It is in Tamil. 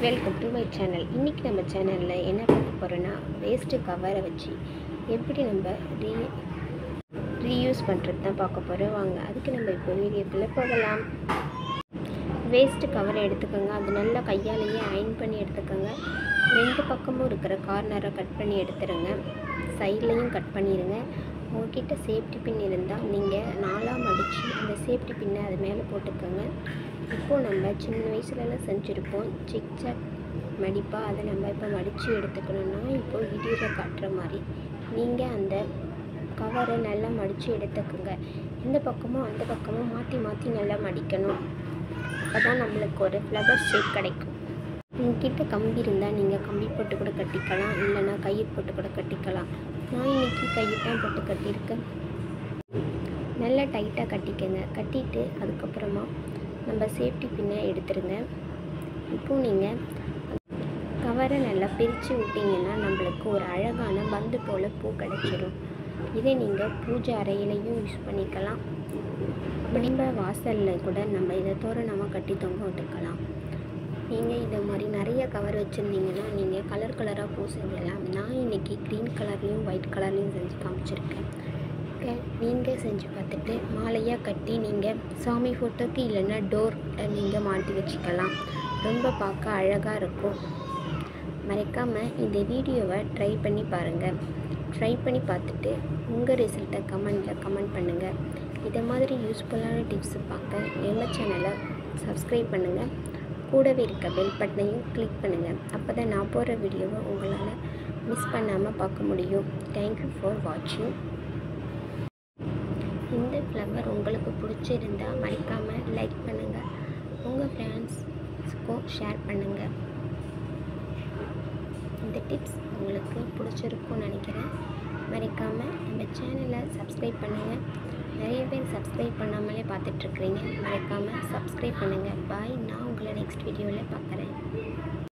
Welcome to my channel. இன்றைக்கி நம்ம சேனலில் என்ன பார்க்க போகிறோன்னா, வேஸ்ட்டு கவரை வச்சு எப்படி நம்ம ரீயூஸ் பண்ணுறது தான் பார்க்க போகிறோம். வாங்க அதுக்கு நம்ம இப்போ வீடியோக்குள்ளே போகலாம். வேஸ்ட்டு கவரை எடுத்துக்கோங்க. அது நல்லா கையாலேயே அயன் பண்ணி எடுத்துக்கோங்க. ரெண்டு பக்கமும் இருக்கிற கார்னரை கட் பண்ணி எடுத்துருங்க. சைட்லேயும் கட் பண்ணிடுங்க. உங்கள்கிட்ட சேஃப்டி பின் இருந்தால் நீங்கள் நாலாக மடித்து அந்த சேஃப்டி பின்னை அது மேலே போட்டுக்கோங்க. இப்போது நம்ம சின்ன வயசுலலாம் செஞ்சுருப்போம் சிக்சாக் மடிப்பாக, அதை நம்ம இப்போ மடித்து எடுத்துக்கணுன்னா இப்போது வீடியோவில் காட்டுற மாதிரி நீங்கள் அந்த கவரை நல்லா மடித்து எடுத்துக்கோங்க. இந்த பக்கமும் அந்த பக்கமும் மாற்றி மாற்றி நல்லா மடிக்கணும். அப்போ தான் நம்மளுக்கு ஒரு ஃப்ளவர் ஷேப் கிடைக்கும். உங்ககிட்ட கம்பி இருந்தால் நீங்கள் கம்பி போட்டு கூட கட்டிக்கலாம், இல்லைன்னா கயிறு போட்டு கூட கட்டிக்கலாம். நான் இன்றைக்கி கயிறு தான் போட்டு கட்டியிருக்கேன். நல்லா டைட்டாக கட்டிக்கங்க. கட்டிட்டு அதுக்கப்புறமா நம்ம சேஃப்டி பின்னை எடுத்துருங்க. இப்போது நீங்கள் கவரை நல்லா பிரித்து விட்டிங்கன்னா நம்மளுக்கு ஒரு அழகான பந்து போல் பூ கிடச்சிடும். இதை நீங்கள் பூஜை அறையிலையும் யூஸ் பண்ணிக்கலாம். நம்ம வாசலில் கூட நம்ம இதை தோரணமாக கட்டி தொங்க விட்டுக்கலாம். நீங்கள் இதை மாதிரி நிறைய கவர் வச்சுருந்தீங்கன்னா நீங்கள் கலர் கலராக பூ செஞ்சலாம். நான் இன்றைக்கி க்ரீன் கலர்லேயும் ஒயிட் கலர்லேயும் செஞ்சு காமிச்சிருக்கேன். நீங்கள் செஞ்சு பார்த்துட்டு மாலையாக கட்டி நீங்கள் சாமி ஃபோட்டோக்கு இல்லைன்னா டோர் நீங்கள் மாட்டி வச்சுக்கலாம். ரொம்ப பார்க்க அழகாக இருக்கும். மறக்காமல் இந்த வீடியோவை ட்ரை பண்ணி பாருங்கள். ட்ரை பண்ணி பார்த்துட்டு உங்கள் ரிசல்ட்டை கமெண்ட்டில் கமெண்ட் பண்ணுங்கள். இதை மாதிரி யூஸ்ஃபுல்லான டிப்ஸு பார்க்க எங்கள் சேனலை சப்ஸ்கிரைப் பண்ணுங்கள். கூடவே இருக்க பெல் பட்டனையும் கிளிக் பண்ணுங்கள். அப்போ தான் நான் போடுற வீடியோவை உங்களால் மிஸ் பண்ணாமல் பார்க்க முடியும். தேங்க்யூ ஃபார் வாட்சிங். இந்த ஃப்ளவர் உங்களுக்கு பிடிச்சிருந்தால் மறக்காமல் லைக் பண்ணுங்கள். உங்கள் ஃப்ரெண்ட்ஸுக்கும் ஷேர் பண்ணுங்கள். இந்த டிப்ஸ் உங்களுக்கு பிடிச்சிருக்கும்னு நினைக்கிறேன். மறக்காமல் நம்ம சேனலை சப்ஸ்கிரைப் பண்ணுங்கள். நிறைய பேர் சப்ஸ்கிரைப் பண்ணாமலே பார்த்துட்ருக்குறீங்க. மறக்காமல் சப்ஸ்கிரைப் பண்ணுங்கள். பாய். நான் உங்களை நெக்ஸ்ட் வீடியோவில் பார்க்குறேன்.